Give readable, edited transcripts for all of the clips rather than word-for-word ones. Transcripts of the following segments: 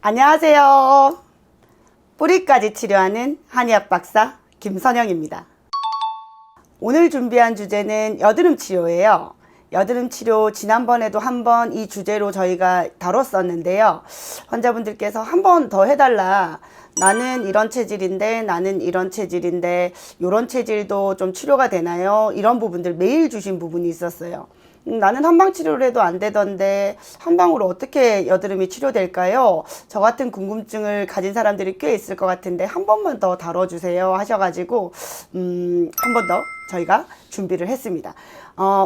안녕하세요. 뿌리까지 치료하는 한의학 박사 김선영입니다. 오늘 준비한 주제는 여드름 치료예요. 여드름 치료 지난번에도 한번 이 주제로 저희가 다뤘었는데요. 환자분들께서 한 번 더 해달라. 나는 이런 체질인데 나는 이런 체질인데 이런 체질도 좀 치료가 되나요? 이런 부분들 메일 주신 부분이 있었어요. 나는 한방 치료를 해도 안 되던데 한방으로 어떻게 여드름이 치료될까요? 저 같은 궁금증을 가진 사람들이 꽤 있을 것 같은데 한 번만 더 다뤄주세요 하셔가지고 한 번 더 저희가 준비를 했습니다.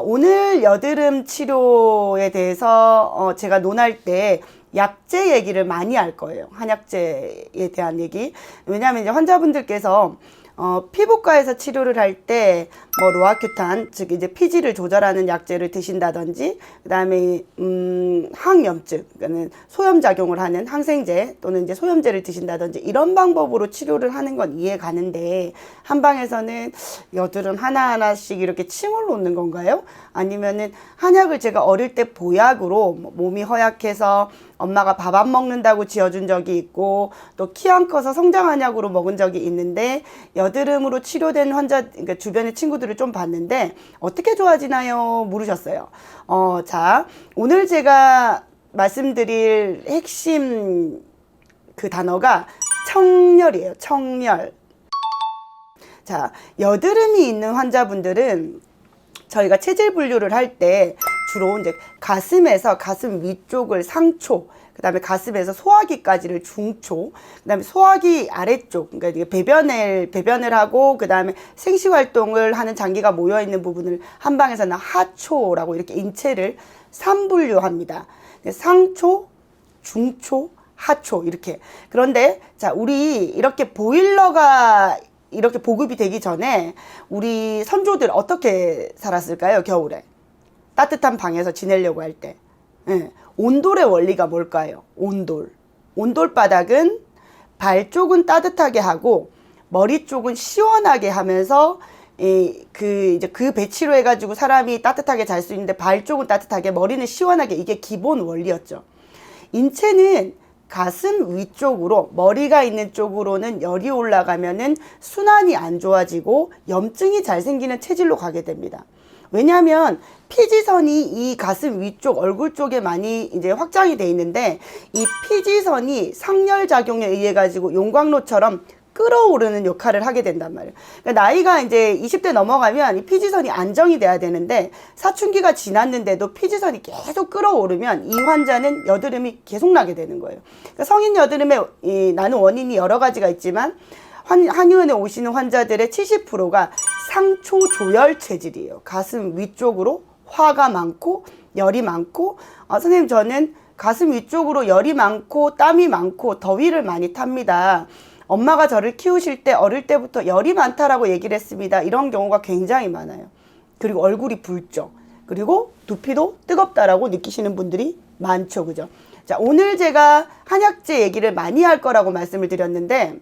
오늘 여드름 치료에 대해서 제가 논할 때 약제 얘기를 많이 할 거예요. 한약제에 대한 얘기. 왜냐하면 이제 환자분들께서 피부과에서 치료를 할 때 뭐 로아큐탄, 즉 이제 피지를 조절하는 약제를 드신다든지, 그다음에 항염증, 그러니까는 소염 작용을 하는 항생제 또는 이제 소염제를 드신다든지 이런 방법으로 치료를 하는 건 이해 가는데 한방에서는 여드름 하나하나씩 이렇게 침을 놓는 건가요? 아니면은 한약을 제가 어릴 때 보약으로 몸이 허약해서 엄마가 밥 안 먹는다고 지어준 적이 있고 또 키 안 커서 성장한약으로 먹은 적이 있는데 여드름으로 치료된 환자, 그러니까 주변의 친구들을 좀 봤는데 어떻게 좋아지나요? 물으셨어요. 자, 오늘 제가 말씀드릴 핵심 그 단어가 청열이에요. 청열. 자, 여드름이 있는 환자분들은 저희가 체질 분류를 할 때 주로 이제 가슴에서 가슴 위쪽을 상초, 그 다음에 가슴에서 소화기까지를 중초, 그 다음에 소화기 아래쪽, 그러니까 이게 배변을 하고, 그 다음에 생시활동을 하는 장기가 모여있는 부분을 한방에서는 하초라고 이렇게 인체를 3분류합니다. 상초, 중초, 하초, 이렇게. 그런데, 자, 우리 이렇게 보일러가 이렇게 보급이 되기 전에 우리 선조들 어떻게 살았을까요? 겨울에 따뜻한 방에서 지내려고 할 때 온돌의 원리가 뭘까요? 온돌 바닥은 발 쪽은 따뜻하게 하고 머리 쪽은 시원하게 하면서 이제 그 배치로 해가지고 사람이 따뜻하게 잘 수 있는데 발 쪽은 따뜻하게 머리는 시원하게, 이게 기본 원리였죠. 인체는 가슴 위쪽으로, 머리가 있는 쪽으로는 열이 올라가면은 순환이 안 좋아지고 염증이 잘 생기는 체질로 가게 됩니다. 왜냐하면 피지선이 이 가슴 위쪽, 얼굴 쪽에 많이 이제 확장이 돼 있는데 이 피지선이 상열 작용에 의해 가지고 용광로처럼 끌어오르는 역할을 하게 된단 말이에요. 그러니까 나이가 이제 20대 넘어가면 이 피지선이 안정이 돼야 되는데 사춘기가 지났는데도 피지선이 계속 끌어오르면 이 환자는 여드름이 계속 나게 되는 거예요. 그러니까 성인 여드름에 나는 원인이 여러 가지가 있지만 한의원에 오시는 환자들의 70%가 상초 조열 체질이에요. 가슴 위쪽으로 화가 많고 열이 많고 선생님 저는 가슴 위쪽으로 열이 많고 땀이 많고 더위를 많이 탑니다. 엄마가 저를 키우실 때 어릴 때부터 열이 많다라고 얘기를 했습니다. 이런 경우가 굉장히 많아요. 그리고 얼굴이 붉죠. 그리고 두피도 뜨겁다라고 느끼시는 분들이 많죠. 그죠? 자, 오늘 제가 한약재 얘기를 많이 할 거라고 말씀을 드렸는데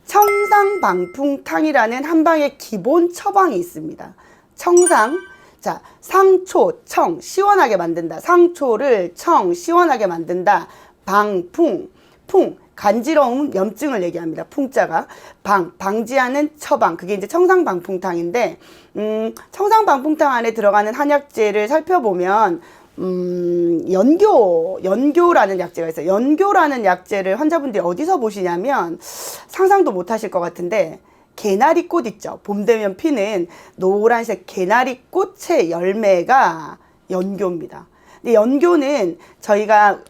청상방풍탕이라는 한방의 기본 처방이 있습니다. 청상, 자, 상초, 청, 시원하게 만든다. 상초를 청, 시원하게 만든다. 방풍, 풍, 간지러움, 염증을 얘기합니다. 풍자가 방지하는 처방, 그게 이제 청상방풍탕인데 청상방풍탕 안에 들어가는 한약재를 살펴보면 연교라는 약재가 있어요. 연교라는 약재를 환자분들이 어디서 보시냐면 상상도 못 하실 것 같은데 개나리꽃 있죠. 봄 되면 피는 노란색 개나리꽃의 열매가 연교입니다. 근데 연교는 저희가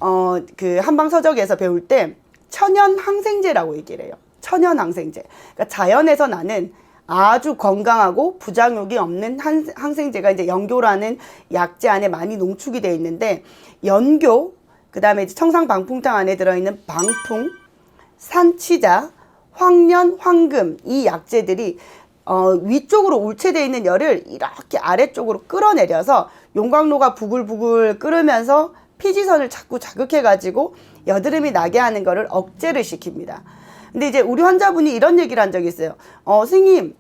그 한방서적에서 배울 때 천연 항생제라고 얘기를 해요. 천연 항생제. 그러니까 자연에서 나는 아주 건강하고 부작용이 없는 항생제가 이제 연교라는 약재 안에 많이 농축이 되어 있는데 연교, 그 다음에 청상방풍탕 안에 들어있는 방풍, 산치자, 황련, 황금 이 약재들이 위쪽으로 울체되어 있는 열을 이렇게 아래쪽으로 끌어내려서 용광로가 부글부글 끓으면서 피지선을 자꾸 자극해가지고 여드름이 나게 하는 거를 억제를 시킵니다. 근데 이제 우리 환자분이 이런 얘기를 한 적이 있어요. 선생님,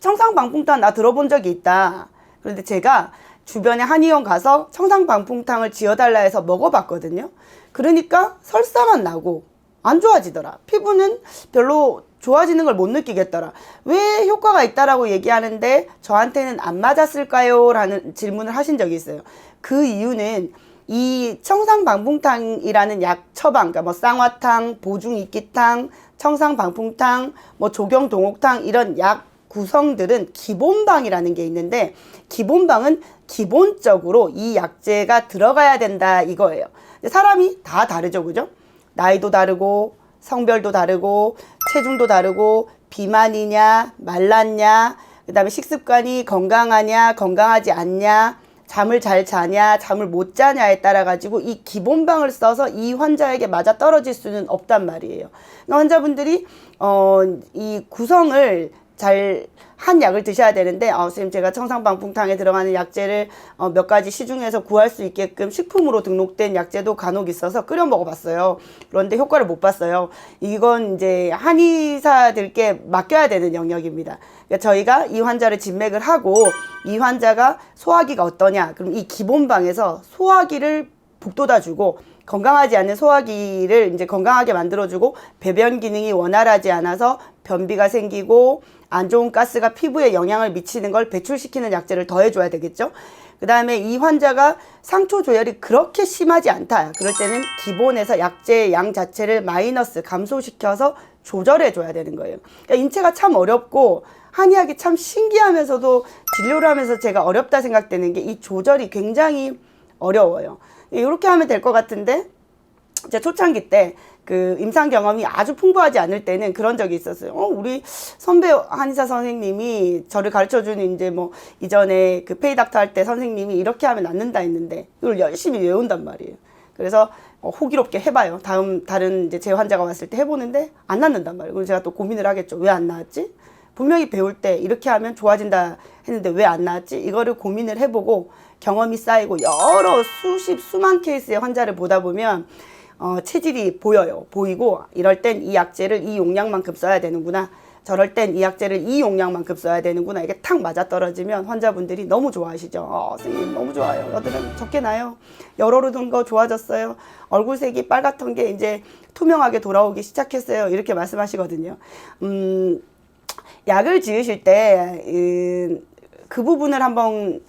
청상방풍탕 나 들어본 적이 있다. 그런데 제가 주변에 한의원 가서 청상방풍탕을 지어달라 해서 먹어봤거든요. 그러니까 설사만 나고 안 좋아지더라. 피부는 별로 좋아지는 걸 못 느끼겠더라. 왜 효과가 있다라고 얘기하는데 저한테는 안 맞았을까요? 라는 질문을 하신 적이 있어요. 그 이유는 이 청상방풍탕이라는 약 처방, 그러니까 뭐 쌍화탕, 보중이끼탕, 청상방풍탕, 뭐 조경동옥탕 이런 약 구성들은 기본방이라는 게 있는데, 기본방은 기본적으로 이 약재가 들어가야 된다 이거예요. 사람이 다 다르죠, 그죠? 나이도 다르고 성별도 다르고 체중도 다르고 비만이냐 말랐냐, 그 다음에 식습관이 건강하냐 건강하지 않냐, 잠을 잘 자냐 잠을 못 자냐에 따라 가지고 이 기본방을 써서 이 환자에게 맞아 떨어질 수는 없단 말이에요. 그러니까 환자분들이 이 구성을 잘 한 약을 드셔야 되는데, 선생님 제가 청상방풍탕에 들어가는 약재를 몇 가지 시중에서 구할 수 있게끔 식품으로 등록된 약재도 간혹 있어서 끓여 먹어봤어요. 그런데 효과를 못 봤어요. 이건 이제 한의사들께 맡겨야 되는 영역입니다. 그러니까 저희가 이 환자를 진맥을 하고 이 환자가 소화기가 어떠냐, 그럼 이 기본방에서 소화기를 북돋아주고 건강하지 않은 소화기를 이제 건강하게 만들어주고, 배변 기능이 원활하지 않아서 변비가 생기고 안 좋은 가스가 피부에 영향을 미치는 걸 배출시키는 약재를 더해줘야 되겠죠. 그 다음에 이 환자가 상초 조혈이 그렇게 심하지 않다. 그럴 때는 기본에서 약재의 양 자체를 마이너스 감소시켜서 조절해줘야 되는 거예요. 그러니까 인체가 참 어렵고 한의학이 참 신기하면서도 진료를 하면서 제가 어렵다 생각되는 게 이 조절이 굉장히 어려워요. 이렇게 하면 될 것 같은데, 제 초창기 때 그 임상 경험이 아주 풍부하지 않을 때는 그런 적이 있었어요. 우리 선배 한의사 선생님이 저를 가르쳐주는 이제 뭐 이전에 그 페이닥터 할 때 선생님이 이렇게 하면 낫는다 했는데 이걸 열심히 외운단 말이에요. 그래서 호기롭게 해봐요. 다른 이제 제 환자가 왔을 때 해보는데 안 낫는단 말이에요. 그래서 제가 또 고민을 하겠죠. 왜 안 나았지? 분명히 배울 때 이렇게 하면 좋아진다 했는데 왜 안 나았지? 이거를 고민을 해보고 경험이 쌓이고 여러 수만 케이스의 환자를 보다 보면 체질이 보이고, 이럴 땐 이 약재를 이 용량만큼 써야 되는구나, 저럴 땐 이 약재를 이 용량만큼 써야 되는구나, 이게 탁 맞아떨어지면 환자분들이 너무 좋아하시죠. 선생님 너무 좋아요. 여드름 적게 나요. 열 오르던 거 좋아졌어요. 얼굴색이 빨갛던 게 이제 투명하게 돌아오기 시작했어요. 이렇게 말씀하시거든요. 약을 지으실 때 그 부분을 한번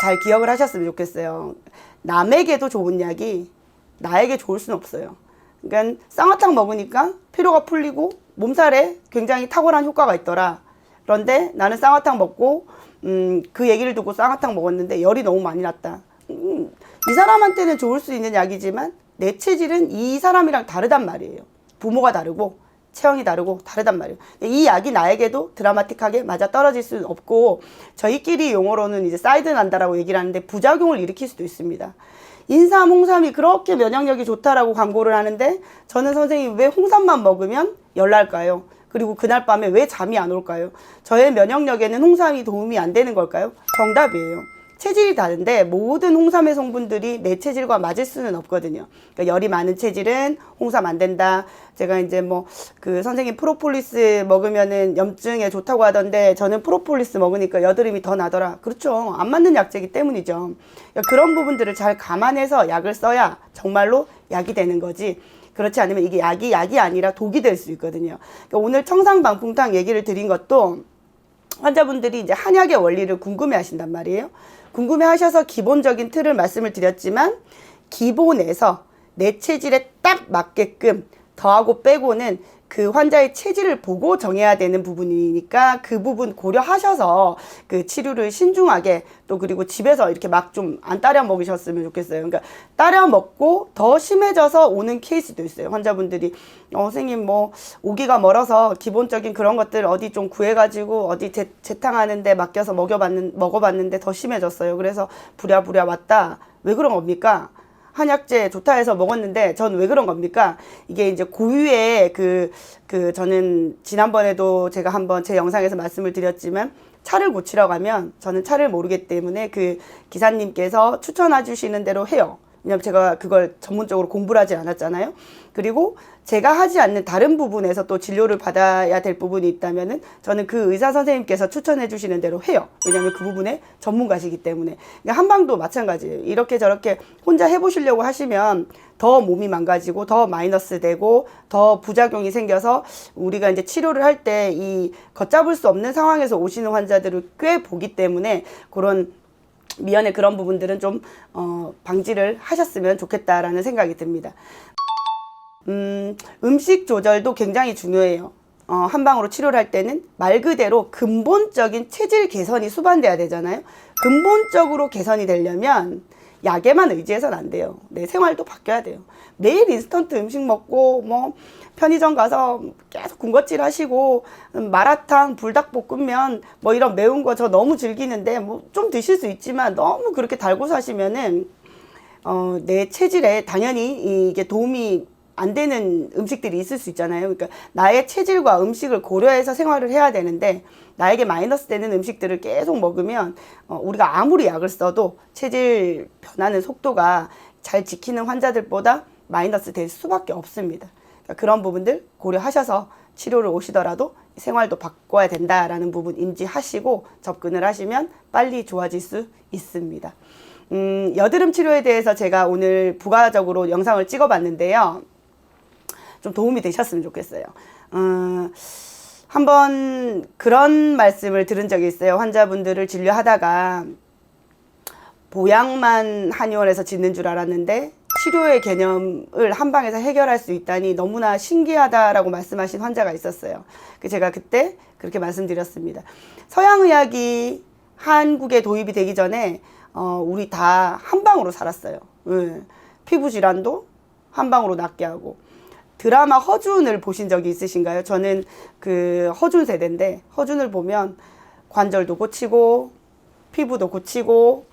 잘 기억을 하셨으면 좋겠어요. 남에게도 좋은 약이 나에게 좋을 수는 없어요. 그러니까 쌍화탕 먹으니까 피로가 풀리고 몸살에 굉장히 탁월한 효과가 있더라. 그런데 나는 쌍화탕 먹고 그 얘기를 듣고 쌍화탕 먹었는데 열이 너무 많이 났다. 이 사람한테는 좋을 수 있는 약이지만 내 체질은 이 사람이랑 다르단 말이에요. 부모가 다르고 체형이 다르고 다르단 말이에요. 이 약이 나에게도 드라마틱하게 맞아 떨어질 수는 없고, 저희끼리 용어로는 이제 사이드 난다라고 얘기를 하는데 부작용을 일으킬 수도 있습니다. 인삼, 홍삼이 그렇게 면역력이 좋다라고 광고를 하는데, 저는 선생님 왜 홍삼만 먹으면 열날까요? 그리고 그날 밤에 왜 잠이 안 올까요? 저의 면역력에는 홍삼이 도움이 안 되는 걸까요? 정답이에요. 체질이 다른데 모든 홍삼의 성분들이 내 체질과 맞을 수는 없거든요. 그러니까 열이 많은 체질은 홍삼 안 된다. 제가 이제 뭐 그 선생님 프로폴리스 먹으면은 염증에 좋다고 하던데, 저는 프로폴리스 먹으니까 여드름이 더 나더라. 그렇죠. 안 맞는 약재이기 때문이죠. 그러니까 그런 부분들을 잘 감안해서 약을 써야 정말로 약이 되는 거지. 그렇지 않으면 이게 약이 아니라 독이 될 수 있거든요. 그러니까 오늘 청상방풍탕 얘기를 드린 것도 환자분들이 이제 한약의 원리를 궁금해 하신단 말이에요. 궁금해 하셔서 기본적인 틀을 말씀을 드렸지만, 기본에서 내 체질에 딱 맞게끔 더하고 빼고는 그 환자의 체질을 보고 정해야 되는 부분이니까 그 부분 고려하셔서 그 치료를 신중하게, 또 그리고 집에서 이렇게 막 좀 안 따려 먹으셨으면 좋겠어요. 그러니까 따려 먹고 더 심해져서 오는 케이스도 있어요. 환자분들이 선생님 뭐 오기가 멀어서 기본적인 그런 것들 어디 좀 구해가지고 어디 재탕하는데 맡겨서 먹어봤는데 더 심해졌어요. 그래서 부랴부랴 왔다. 왜 그런 겁니까? 한약재 좋다 해서 먹었는데 전 왜 그런 겁니까? 이게 이제 고유의 저는 지난번에도 제가 한번 제 영상에서 말씀을 드렸지만, 차를 고치러 가면 저는 차를 모르기 때문에 그 기사님께서 추천해 주시는 대로 해요. 왜냐면 제가 그걸 전문적으로 공부를 하지 않았잖아요. 그리고 제가 하지 않는 다른 부분에서 또 진료를 받아야 될 부분이 있다면은 저는 그 의사 선생님께서 추천해 주시는 대로 해요. 왜냐면 그 부분에 전문가시기 때문에. 그러니까 한방도 마찬가지예요. 이렇게 저렇게 혼자 해보시려고 하시면 더 몸이 망가지고 더 마이너스 되고 더 부작용이 생겨서 우리가 이제 치료를 할 때 이 걷잡을 수 없는 상황에서 오시는 환자들을 꽤 보기 때문에 그런 미연에 그런 부분들은 좀 방지를 하셨으면 좋겠다라는 생각이 듭니다. 음식 조절도 굉장히 중요해요. 한방으로 치료를 할 때는 말 그대로 근본적인 체질 개선이 수반돼야 되잖아요. 근본적으로 개선이 되려면 약에만 의지해서는 안 돼요. 내 생활도 바뀌어야 돼요. 매일 인스턴트 음식 먹고 뭐 편의점 가서 계속 군것질 하시고 마라탕, 불닭볶음면 뭐 이런 매운 거 저 너무 즐기는데 뭐 좀 드실 수 있지만 너무 그렇게 달고 사시면은 내 체질에 당연히 이게 도움이 안 되는 음식들이 있을 수 있잖아요. 그러니까 나의 체질과 음식을 고려해서 생활을 해야 되는데 나에게 마이너스 되는 음식들을 계속 먹으면 우리가 아무리 약을 써도 체질 변하는 속도가 잘 지키는 환자들보다 마이너스 될 수밖에 없습니다. 그러니까 그런 부분들 고려하셔서 치료를 오시더라도 생활도 바꿔야 된다라는 부분 인지하시고 접근을 하시면 빨리 좋아질 수 있습니다. 여드름 치료에 대해서 제가 오늘 부가적으로 영상을 찍어 봤는데요. 좀 도움이 되셨으면 좋겠어요. 한번 그런 말씀을 들은 적이 있어요. 환자분들을 진료하다가 보약만 한의원에서 짓는 줄 알았는데 치료의 개념을 한방에서 해결할 수 있다니 너무나 신기하다라고 말씀하신 환자가 있었어요. 제가 그때 그렇게 말씀드렸습니다. 서양의학이 한국에 도입이 되기 전에 우리 다 한방으로 살았어요. 피부 질환도 한방으로 낫게 하고. 드라마 허준을 보신 적이 있으신가요? 저는 그 허준 세대인데 허준을 보면 관절도 고치고 피부도 고치고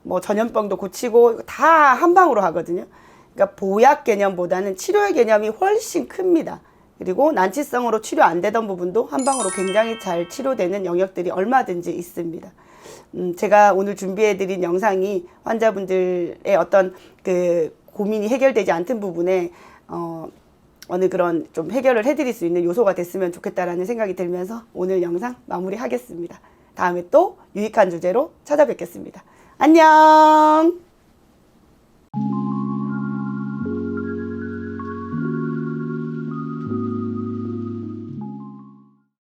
뭐 전염병도 고치고 다 한방으로 하거든요. 그러니까 보약 개념보다는 치료의 개념이 훨씬 큽니다. 그리고 난치성으로 치료 안 되던 부분도 한방으로 굉장히 잘 치료되는 영역들이 얼마든지 있습니다. 제가 오늘 준비해드린 영상이 환자분들의 어떤 그 고민이 해결되지 않던 부분에 어느 그런 좀 해결을 해드릴 수 있는 요소가 됐으면 좋겠다라는 생각이 들면서 오늘 영상 마무리하겠습니다. 다음에 또 유익한 주제로 찾아뵙겠습니다. 안녕!